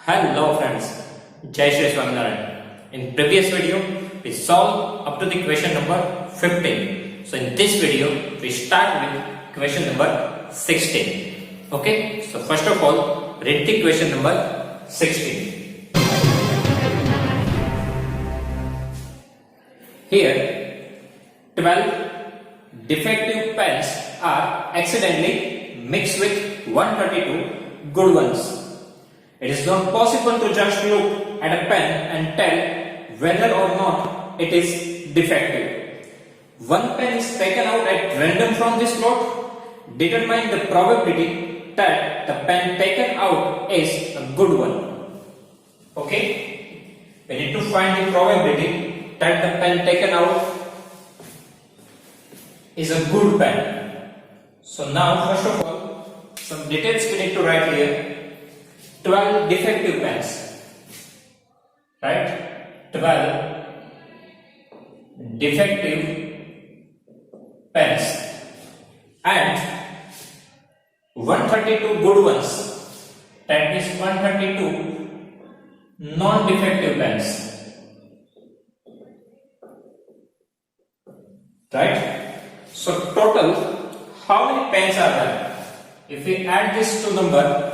Hello friends, Jai Shri Swaminarayan. In previous video, we solved up to the question number 15. So in this video, we start with question number 16. Okay, so first of all, read the question number 16. Here, 12 defective pens are accidentally mixed with 132 good ones. It is not possible to just look at a pen and tell whether or not it is defective. One pen is taken out at random from this lot. Determine the probability that the pen taken out is a good one. Okay? We need to find the probability that the pen taken out is a good pen. So now first of all, some details we need to write here. 12 defective pens, right? 12 defective pens and 132 good ones, that is 132 non-defective pens, right? So total, how many pens are there? If we add this two number,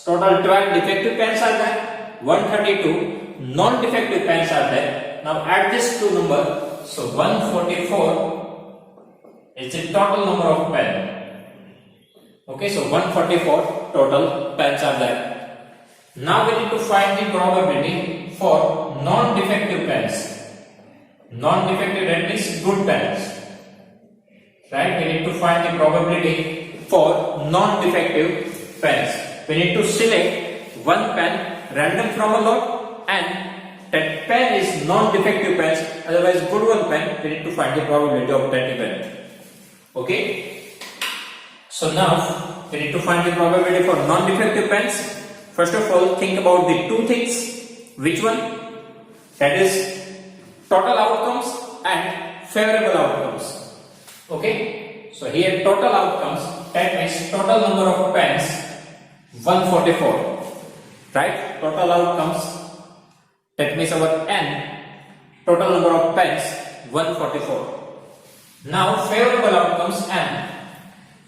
total 12 defective pens are there, 132 non-defective pens are there. Now add this two number, so 144 is the total number of pens. Okay, so 144 total pens are there. Now we need to find the probability for non-defective pens. Non-defective, that is good pens. Right, we need to find the probability for non-defective pens. We need to select one pen random from a lot and that pen is non-defective pens, otherwise good one pen. We need to find the probability of that event. Okay. So now we need to find the probability for non-defective pens. First of all, think about the two things. Which one? That is total outcomes and favorable outcomes. Okay. So here total outcomes, that means total number of pens 144, right? Total outcomes, that means our n, total number of pens 144. Now favorable outcomes n.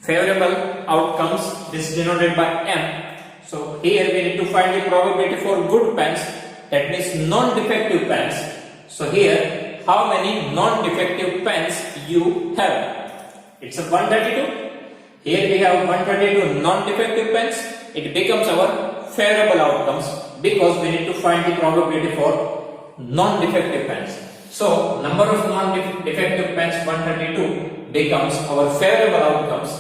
Favorable outcomes, this is denoted by m. So here we need to find the probability for good pens, that means non-defective pens. So here, how many non-defective pens you have? It's a 132. Here we have 132 non-defective pens. It becomes our favorable outcomes because we need to find the probability for non-defective pens. So number of non-defective pens 132 becomes our favorable outcomes.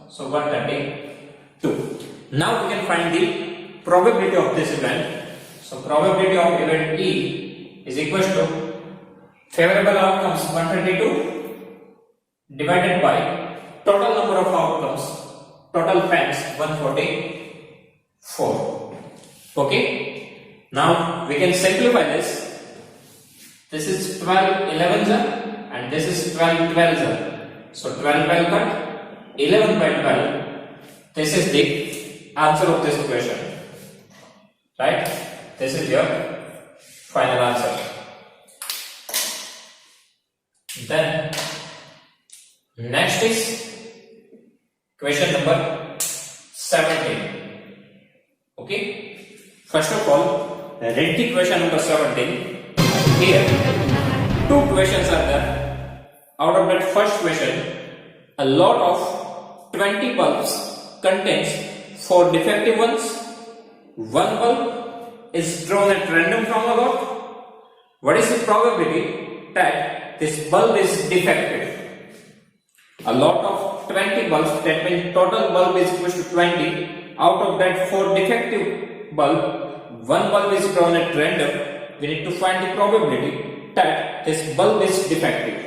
So 132. Now we can find the probability of this event. So probability of event E is equal to favorable outcomes 132 divided by total number of outcomes, total pens 144. Okay. Now we can simplify this. This is 12 11s and this is 12 12s. So 12 12 cut 11 by 12. This is the answer of this question. Right? This is your final answer. Then next is question number 17. Okay. First of all, read the question number 17. Here, two questions are there. Out of that first question, a lot of 20 bulbs contains 4 defective ones. One bulb is drawn at random from a lot. What is the probability that this bulb is defective? A lot of 20 bulbs, that means total bulb is equal to 20. Out of that 4 defective bulb, one bulb is drawn at random. We need to find the probability that this bulb is defective.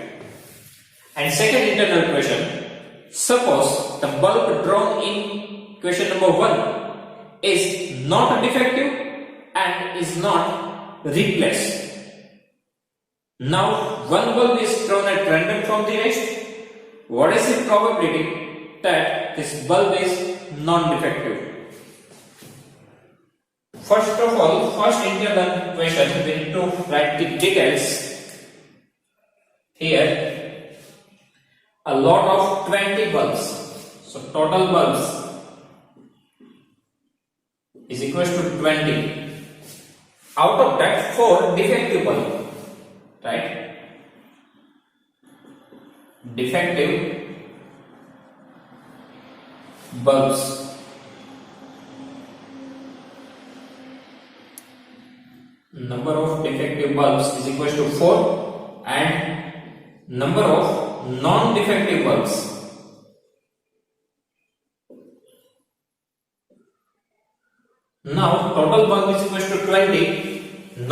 And second internal question, suppose the bulb drawn in question number 1 is not defective and is not replaced. Now one bulb is drawn at random from the rest. What is the probability that this bulb is non-defective? First of all, first internal question, we need to write the details. Here, a lot of 20 bulbs. So total bulbs is equal to 20. Out of that, 4 defective bulbs, right? Defective bulbs. Number of defective bulbs is equal to 4 and number of non-defective bulbs. Now total bulb is equal to 20,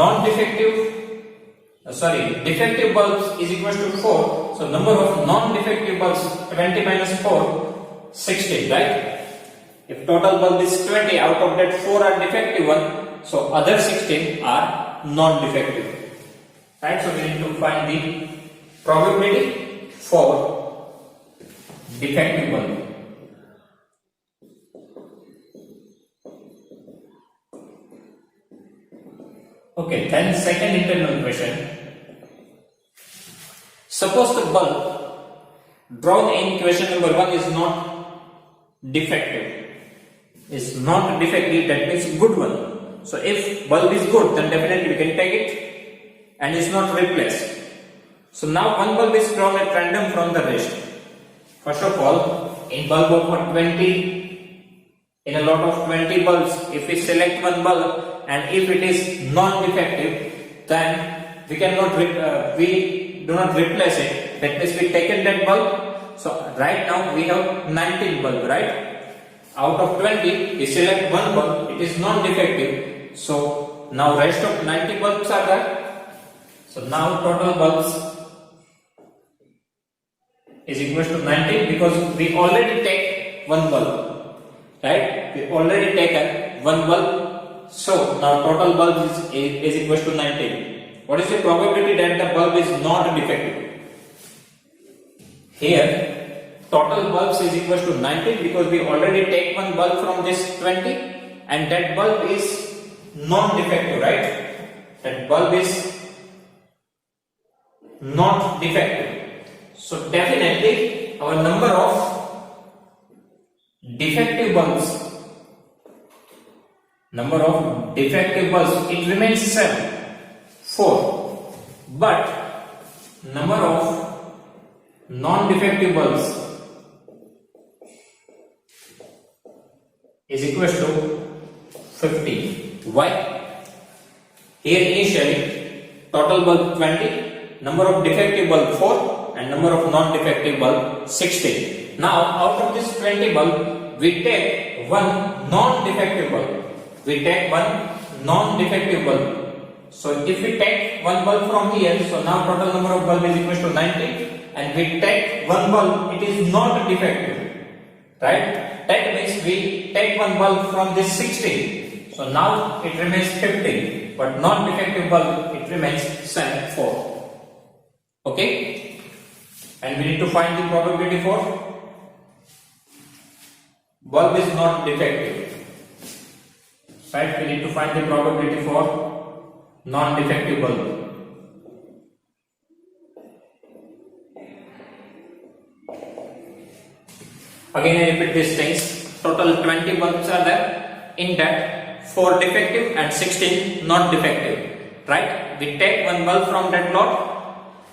defective bulbs is equal to 4, so number of non-defective bulbs 20 minus 4, 16, right? If total bulb is 20, out of that 4 are defective one, so other 16 are non-defective, right? So we need to find the probability for defective bulb. Okay, then second internal question. Suppose the bulb drawn in question number 1 is not defective. Is not defective, that means good one. So if bulb is good, then definitely we can take it and it's not replaced. So now one bulb is drawn at random from the rest. First of all, in bulb of 20, in a lot of 20 bulbs, if we select one bulb and if it is non-defective, then we cannot we do not replace it. That means we taken that bulb. So right now we have 19 bulb, right? Out of 20, we select one bulb. It is non-defective. So now rest of 90 bulbs are there. So now total bulbs is equal to 19 because we already take one bulb, right? We already taken one bulb. So now total bulb is equal to 19. What is the probability that the bulb is not defective? Here total bulbs is equal to 19 because we already take one bulb from this 20 and that bulb is non-defective, right? That bulb is not defective. So definitely our number of defective bulbs, it remains 7, 4, but number of non-defective bulbs is equal to 15. Why? Here initially total bulb 20, number of defective bulb 4 and number of non-defective bulb 16. Now out of this 20 bulb we take one non-defective bulb. So if we take one bulb from here, so now total number of bulb is equal to 19 and we take one bulb, it is not defective, right? That means we take one bulb from this 16. So now it remains 15, but non-defective bulb it remains 4. Okay? And we need to find the probability for bulb is not defective. Right? We need to find the probability for non-defective bulb. Again I repeat these things. Total 20 bulbs are there. In that 4 defective and 16 not defective. Right? We take one bulb from that lot.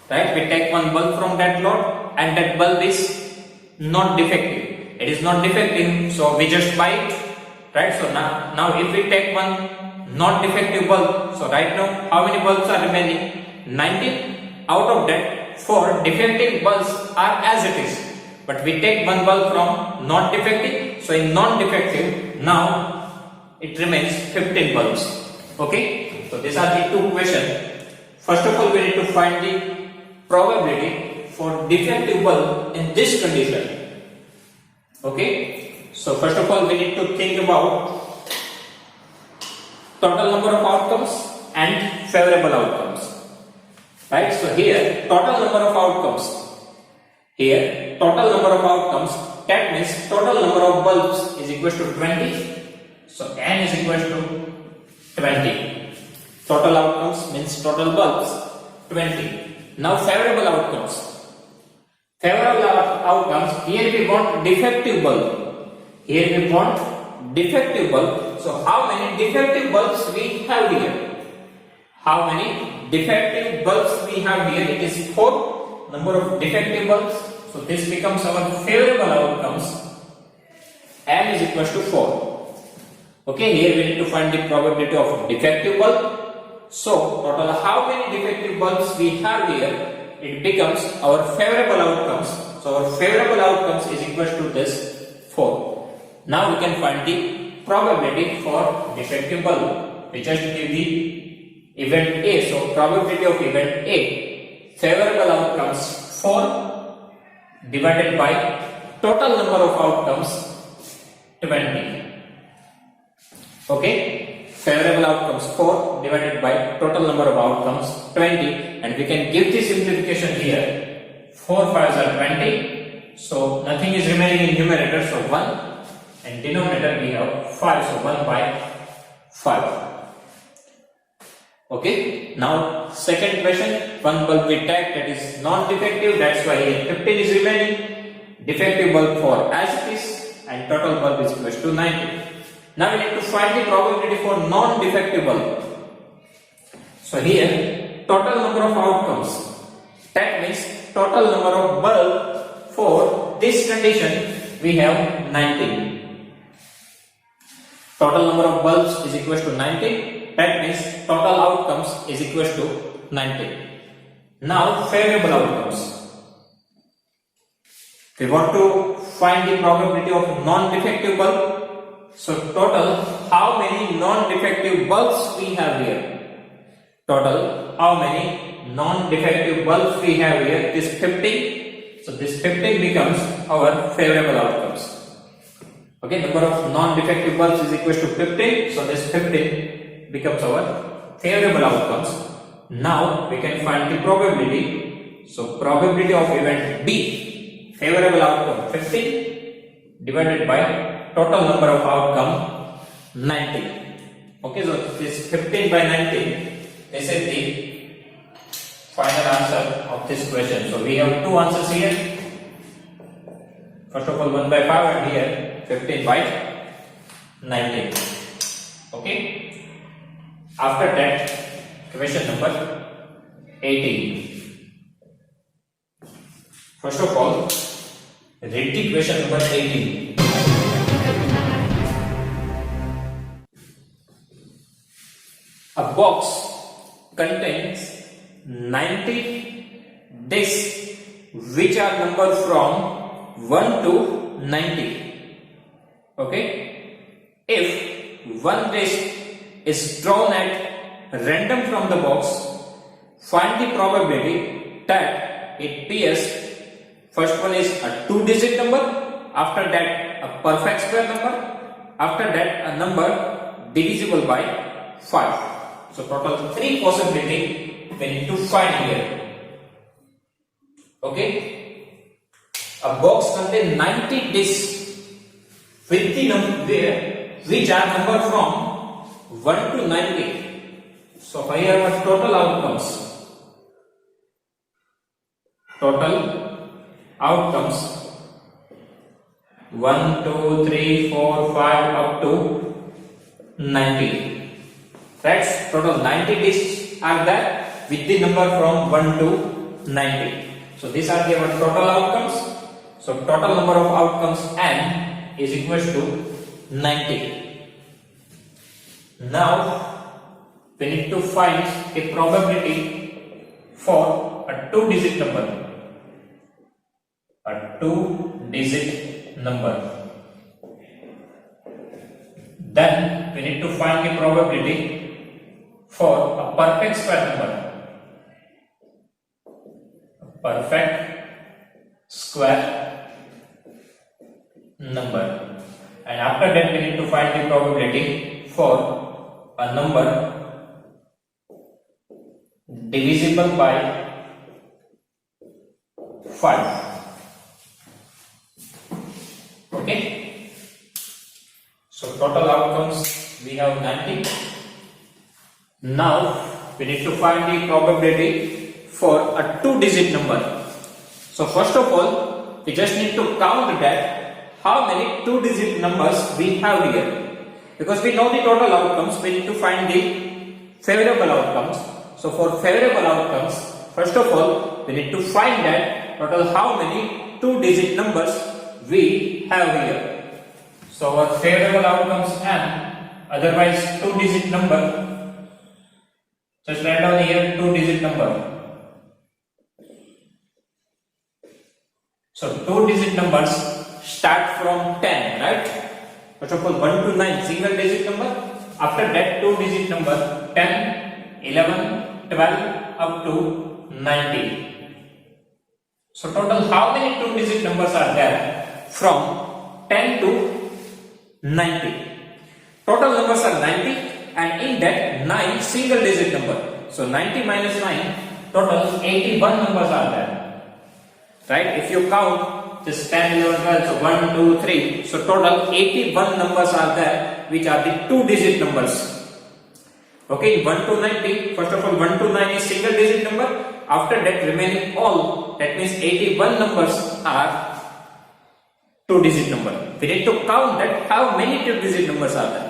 Right? We take one bulb from that lot and that bulb is not defective. It is not defective, so we just buy it. Right? So now if we take one non-defective bulb, so right now how many bulbs are remaining? 19. Out of that 4 defective bulbs are as it is, but we take one bulb from non-defective, so in non-defective now it remains 15 bulbs. Okay, so these are the two questions. First of all, we need to find the probability for defective bulb in this condition. Okay. So first of all, we need to think about total number of outcomes and favorable outcomes. Right? So here total number of outcomes. That means total number of bulbs is equal to 20. So n is equal to 20. Total outcomes means total bulbs 20. Now favorable outcomes. Favorable outcomes, here we want defective bulb. Here we want defective bulb. So how many defective bulbs we have here? How many defective bulbs we have here? It is 4 number of defective bulbs. So this becomes our favorable outcomes. M is equals to 4. Okay, here we need to find the probability of defective bulb. So total how many defective bulbs we have here? It becomes our favorable outcomes. So our favorable outcomes is equals to this 4. Now we can find the probability for defective bulb. We just give the event A. So probability of event A, favorable outcomes 4 divided by total number of outcomes 20. Okay, favorable outcomes 4 divided by total number of outcomes 20, and we can give the simplification here. 4 5s are 20, so nothing is remaining in numerator, so 1, and denominator we have 5, so 1 by 5. Okay, now second question, one bulb we take that is non-defective, that's why here 15 is remaining, defective bulb for as it is, and total bulb is equals to 90. Now we need to find the probability for non-defective bulb. So here total number of outcomes, that means total number of bulb for this condition we have 19. Total number of bulbs is equals to 19, that means total outcomes is equals to 19. Now favorable outcomes. We want to find the probability of non-defective bulb. So total how many non-defective bulbs we have here? Total how many non-defective bulbs we have here is 15. So this 15 becomes our favorable outcomes. Okay, number of non-defective bulbs is equal to 15. So this 15 becomes our favorable outcomes. Now we can find the probability. So probability of event B, favorable outcome 15 divided by total number of outcome 90. Okay, so this 15 by 90, this is the final answer of this question. So we have two answers here. First of all 1 by 5, and here 15 by 90. Okay. After that, question number 18. First of all, read the question number 18. A box contains 90 discs which are numbered from 1 to 90. Okay? If one disc is drawn at random from the box, find the probability that it pairs. First one is a 2-digit number, after that a perfect square number, after that a number divisible by 5. So total 3 possibility we need to find here. Okay, a box contains 90 discs with the number which are numbered from 1 to 90. So here are total outcomes. Total outcomes 1, 2, 3, 4, 5 up to 90. That's total 90 discs are there with the number from 1 to 90. So these are the total outcomes. So total number of outcomes n is equal to 90. Now we need to find a probability for a 2-digit number. A 2-digit number. Then we need to find the probability for a perfect square number. A perfect square number. And after that we need to find the probability for a number divisible by 5. Okay. So total outcomes we have 90. Now we need to find the probability for a two-digit number. So first of all, we just need to count that how many two-digit numbers we have here. Because we know the total outcomes, we need to find the favorable outcomes. So for favorable outcomes, first of all, we need to find that total how many two-digit numbers we have here. So our favorable outcomes n, otherwise two-digit number. Just write down here two-digit number. So two-digit numbers start from 10, right? First of all, 1 to 9 single-digit number. After that, two-digit number 10, 11, 12 up to 90. So total how many two-digit numbers are there from 10 to 90? Total numbers are 90, and in that 9 single-digit number. So 90 minus 9, total 81 numbers are there. Right? If you count just 10, 11, 12, so 1, 2, 3. So total 81 numbers are there, which are the two-digit numbers. Okay, 1 to 90. First of all, 1 to 9 is single-digit number. After that, remaining all, that means 81 numbers are two-digit number. We need to count that how many two-digit numbers are there.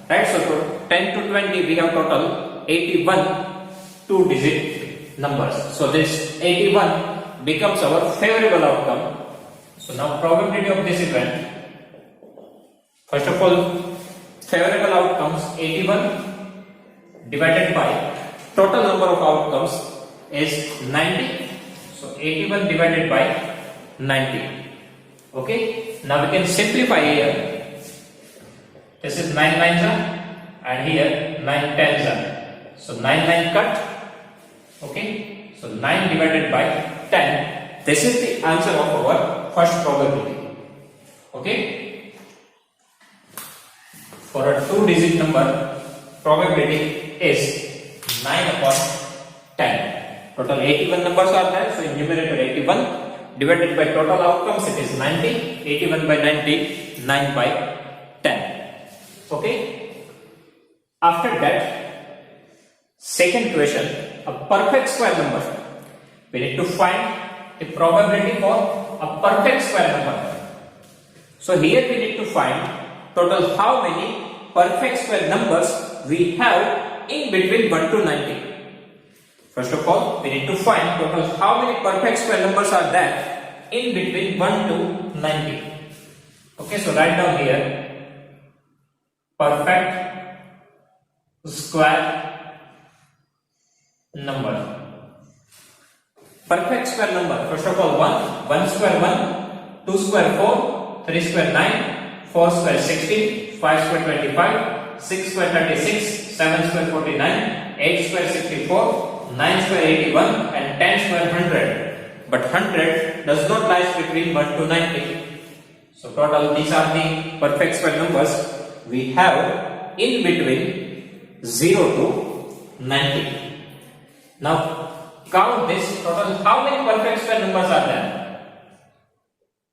Right? So for 10 to 20, we have total 81 two-digit numbers. So this 81 becomes our favorable outcome. So now probability of this event. First of all, favorable outcomes 81 divided by total number of outcomes is 90. So 81 divided by 90. Okay. Now we can simplify here. This is 9 nines are, and here 9 tens are. So 9 cut. Okay. So 9 divided by 10. This is the answer of our first probability. Okay. For a two-digit number, probability is 9 upon 10. Total 81 numbers are there. So in numerator 81 divided by total outcomes, it is 90. 81 by 90, 9 by 10. Okay. After that, second question, a perfect square number. We need to find the probability for a perfect square number. So here we need to find total how many perfect square numbers we have in between 1 to 90. First of all, we need to find total how many perfect square numbers are there in between 1 to 90. Okay, so write down here perfect square number. Perfect square number. First of all, 1 square 1, 2 square 4, 3 square 9, 4 square 16, 5 square 25, 6 square 36, 7 square 49, 8 square 64, 9 square 81, and 10 square 100. But 100 does not lie between 1 to 90. So total these are the perfect square numbers we have in between 0 to 90. Now count this total how many perfect square numbers are there?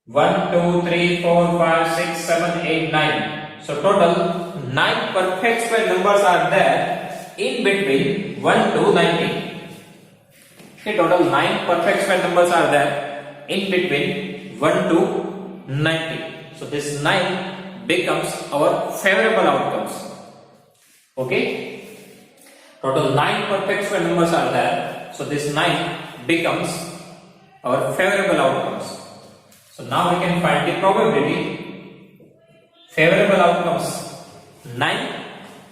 1, 2, 3, 4, 5, 6, 7, 8, 9. So total 9 perfect square numbers are there in between 1 to 90. Okay, total 9 perfect square numbers are there in between 1 to 90. So this 9 becomes our favorable outcomes. Okay. Total 9 perfect square numbers are there. So this 9 becomes our favorable outcomes. So now we can find the probability. Favorable outcomes 9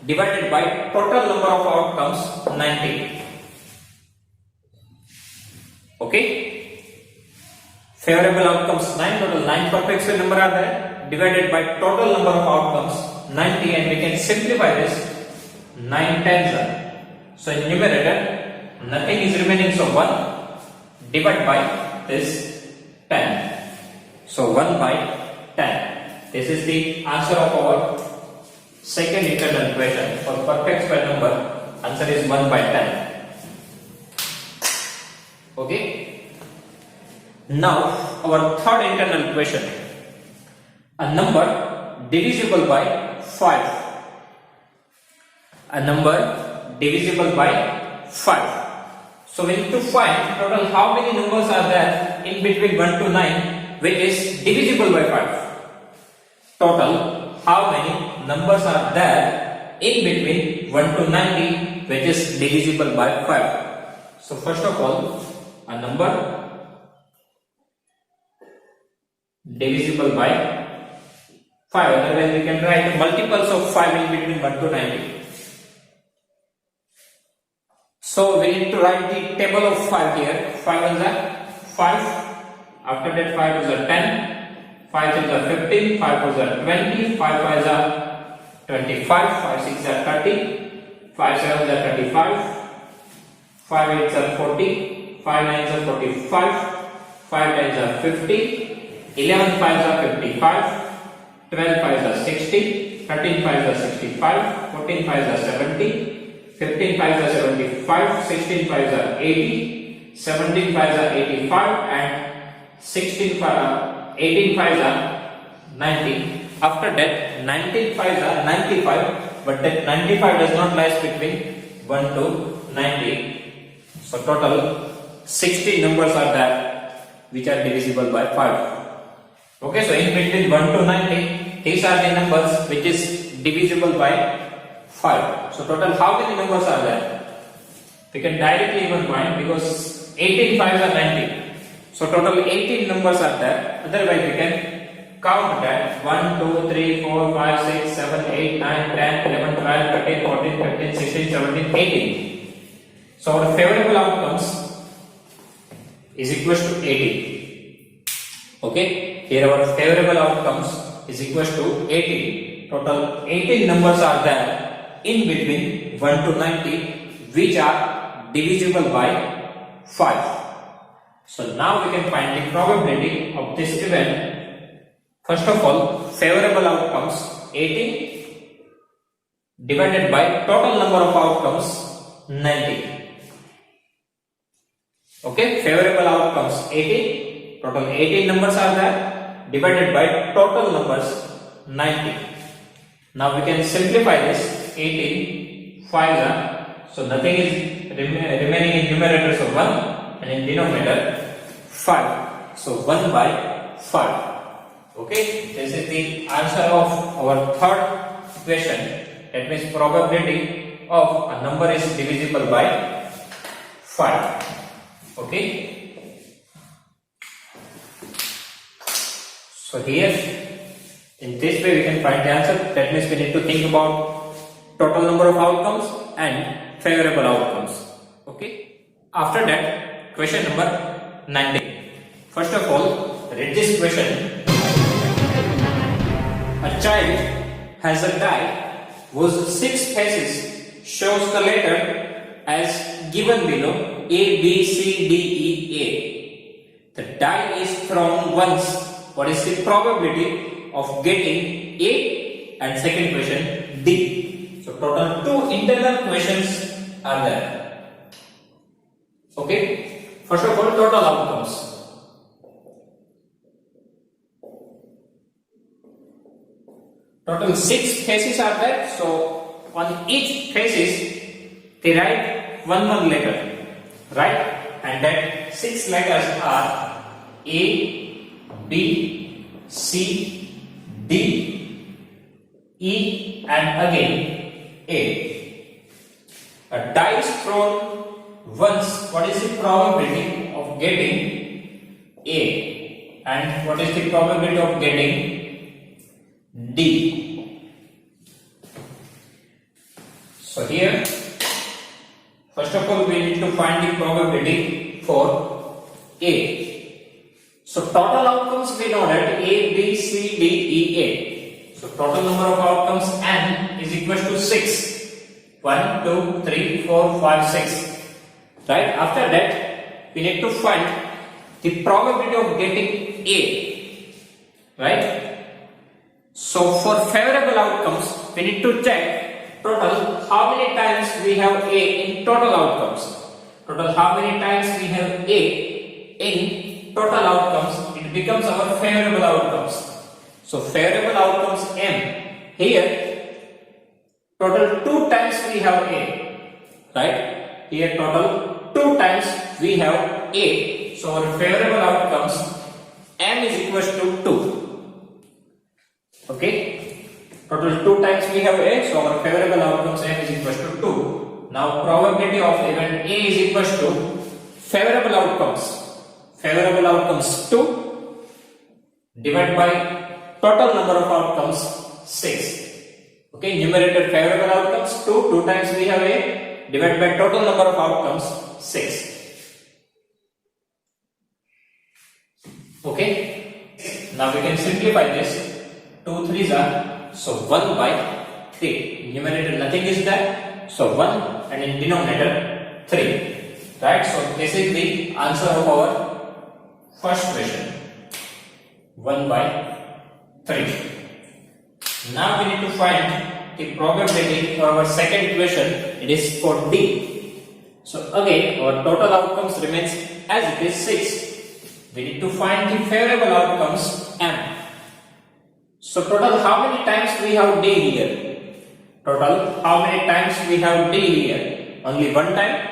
divided by total number of outcomes 90. Okay. Favorable outcomes 9, total 9 perfect square number are there, divided by total number of outcomes 90, and we can simplify this 9 tens are. So in numerator nothing is remaining, so 1 divided by this 10. So 1 by 10. This is the answer of our second internal equation for perfect square number. Answer is 1 by 10. Okay. Now our third internal equation. A number divisible by 5. A number divisible by 5. So we need to find total how many numbers are there in between 1 to 9 which is divisible by 5. Total how many numbers are there in between 1 to 90 which is divisible by 5. So first of all, a number divisible by 5, otherwise we can write multiples of 5 in between 1 to 90. So we need to write the table of 5 here. 5 is a 5, after that 5 is a 10, 5 is a 15, 5 is a 20, 5 is a 25, 5 6 is a 30, 5 7 is a 35, 5 8 is a 40, 5 9 is a 45, 5 10 is a 50, 11 5 is a 55, 12 5 is a 60, 13 5 is a 65, 14 5 is a 70, 15 5 is a 75, 16 5 is a 80, 17 5 is a 85, and 18 5 is a 90. After that 19 5 is a 95, but that 95 does not lie between 1 to 90. So total 60 numbers are there which are divisible by 5. Okay, so in between 1 to 90, these are the numbers which is divisible by 5. So total how many numbers are there? We can directly even find because 18 5s are 90. So total 18 numbers are there. Otherwise we can count that 1, 2, 3, 4, 5, 6, 7, 8, 9, 10, 11, 12, 13, 14, 15, 16, 17, 18. So our favorable outcomes is equal to 18. Okay, here our favorable outcomes is equal to 18. Total 18 numbers are there in between 1 to 90 which are divisible by 5. So now we can find the probability of this event. First of all, favorable outcomes 18 divided by total number of outcomes 90. Okay, favorable outcomes 18, total 18 numbers are there divided by total numbers 90. Now we can simplify this. 18 5 are, so nothing is remaining in numerator, so 1, and in denominator 5, so 1 by 5. Okay, this is the answer of our third equation. That means probability of a number is divisible by 5. Okay, so here in this way we can find the answer. That means we need to think about total number of outcomes and favorable outcomes. Okay, after that, question number 19. First of all, read this question. A child has a die whose 6 faces shows the letter as given below: A, B, C, D, E, A. The die is thrown once. What is the probability of getting A? And second question, D. So total 2 internal questions are there. Okay. First of all, total outcomes. Total 6 faces are there. So on each faces they write one letter, right? And that 6 letters are A, B, C, D, E, and again A. A die is thrown once. What is the probability of getting A? And what is the probability of getting D? So here, first of all, we need to find the probability for A. So total outcomes we know that A, B, C, D, E, A. So total number of outcomes N is equal to 6. 1, 2, 3, 4, 5, 6. Right? After that, we need to find the probability of getting A. Right? So for favorable outcomes, we need to check total how many times we have A in total outcomes. Total how many times we have A in total outcomes, it becomes our favorable outcomes. So favorable outcomes M. Here, total 2 times we have A. right? Here total 2 times we have A. So our favorable outcomes M is equals to 2. Okay? Total 2 times we have A, so our favorable outcomes M is equals to 2. Now probability of event A is equals to favorable outcomes. Favorable outcomes 2 divided by total number of outcomes 6. Okay, numerator favorable outcomes 2 times we have A divided by total number of outcomes 6. Okay, now we can simplify this. 2 3s are, so 1 by 3. Numerator nothing is there, so 1, and in denominator 3. Right, so this is the answer of our first question. 1 by 3. Now we need to find the probability for our second equation. It is for D. So again our total outcomes remains as it is 6. We need to find the favorable outcomes M. So total how many times we have D here? Total how many times we have D here? Only one time.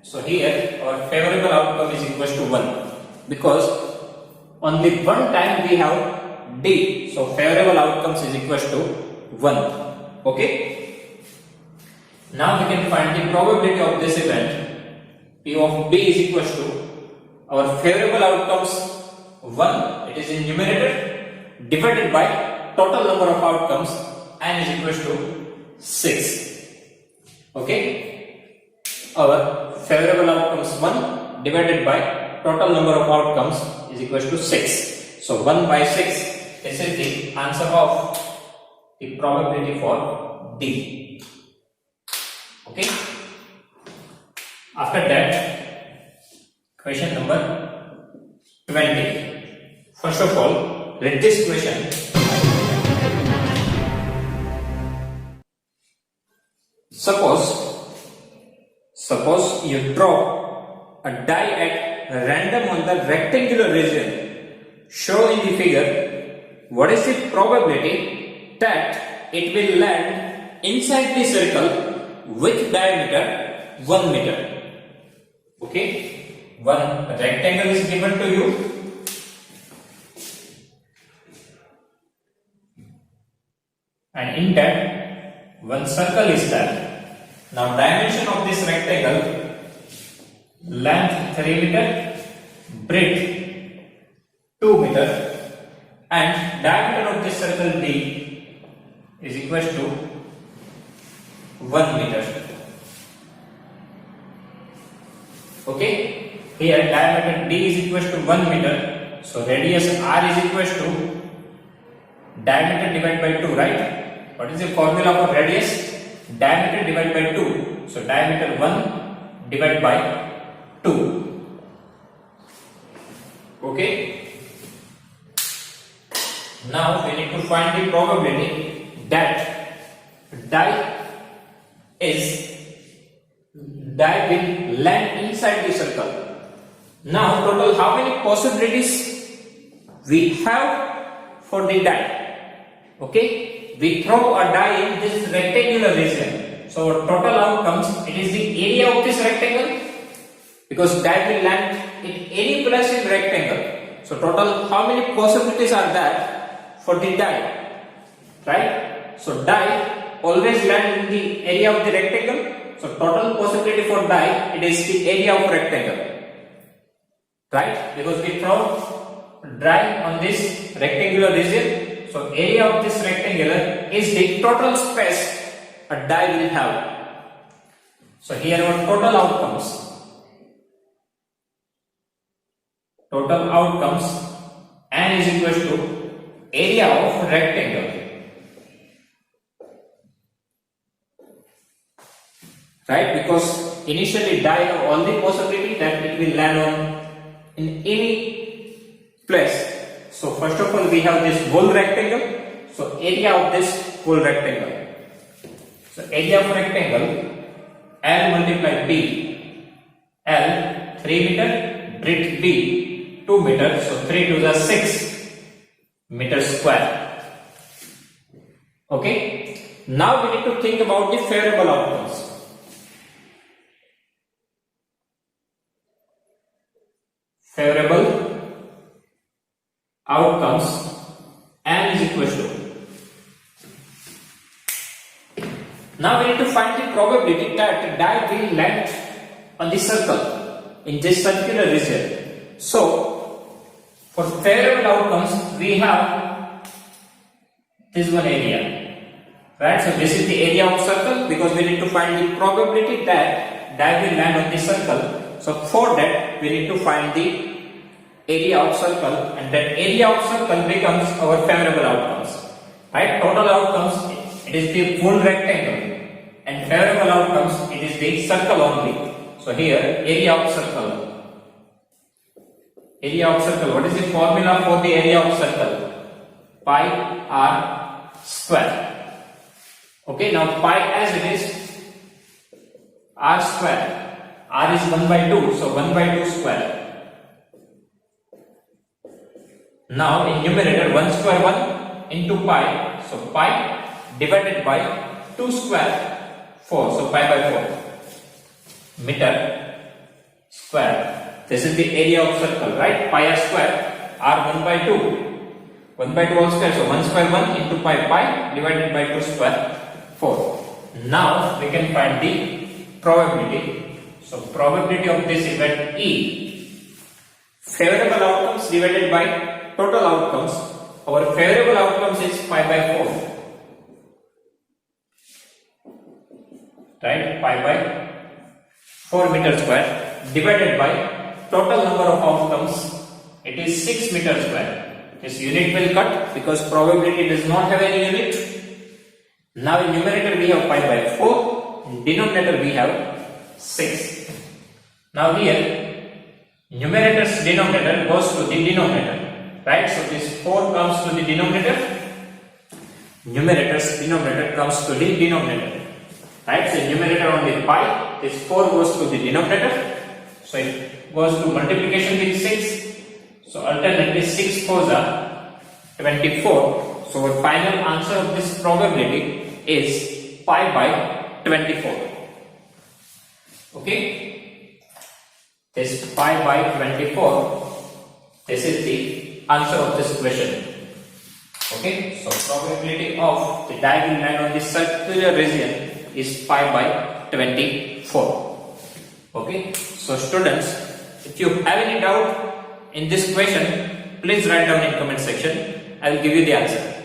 So here our favorable outcome is equals to 1 because only one time we have D, so favorable outcomes is equals to 1. Okay. Now we can find the probability of this event. P of B is equals to our favorable outcomes 1. It is in numerator divided by total number of outcomes N is equals to 6. Okay. Our favorable outcomes 1 divided by total number of outcomes is equals to 6. So 1 by 6. This is the answer of the probability for D. Okay. After that, question number 20. First of all, read this question. Suppose you draw a die at random on the rectangular region shown in the figure. What is the probability that it will land inside the circle with diameter 1 meter? Okay, one rectangle is given to you. And in that, one circle is there. Now dimension of this rectangle, length 3 meter, breadth 2 meter. And diameter of this circle D is equal to 1 meter. Okay, here diameter D is equal to 1 meter. So radius R is equal to diameter divided by 2, right? What is the formula for radius? Diameter divided by 2. So diameter 1 divided by 2. Okay. Now we need to find the probability that die will land inside the circle. Now total how many possibilities we have for the die? Okay, we throw a die in this rectangular region. So our total outcomes, it is the area of this rectangle because die will land in any place in rectangle. So total how many possibilities are there for the die, right? So die always land in the area of the rectangle. So total possibility for die, it is the area of rectangle, right? Because we throw die on this rectangular region. So area of this rectangular is the total space a die will have. So here our total outcomes. Total outcomes N is equal to area of rectangle, right? Because initially die have all the possibility that it will land on in any place. So first of all we have this whole rectangle. So area of this whole rectangle. So area of rectangle L multiply B. L 3 meter, breadth B 2 meter. So 3 to the 6 meter square. Okay. Now we need to think about the favorable outcomes. favorable outcomes m is equal to. Now we need to find the probability that the die will land on the circle in this circular region. So for favorable outcomes we have this one area, right? So this is the area of circle, because we need to find the probability that die will land on the circle. So for that we need to find the area of circle, and that area of circle becomes our favorable outcomes, right? Total outcomes, it is the full rectangle, and favorable outcomes, it is the circle only. So here area of circle. Area of circle, what is the formula for the area of circle? Pi r square. Okay, now pi as it is r square. R is 1 by 2, so 1 by 2 square. Now in numerator 1 square 1 into pi, so pi divided by 2 square 4, so pi by 4 meter square. This is the area of circle, right? Pi r square, r 1 by 2, 1 by 2 whole square, so 1 square 1 into pi divided by 2 square 4. Now we can find the probability. So probability of this event E, favorable outcomes divided by total outcomes. Our favorable outcomes is pi by 4, right? Pi by 4 meter square divided by total number of outcomes, it is 6 meter square. This unit will cut because probability does not have any unit. Now in numerator we have pi by 4, in denominator we have 6. Now here numerator's denominator goes to the denominator, right? So this 4 comes to the denominator, numerator's denominator comes to the denominator, right? So numerator only pi, this 4 goes to the denominator, so it goes to multiplication with 6. So alternately 6 4s are 24. So our final answer of this probability is pi by 24. Okay, this pi by 24, this is the answer of this question. Okay, so probability of the die will land on the circular region is pi by 24. Okay, so students, if you have any doubt in this question, please write down in comment section. I will give you the answer.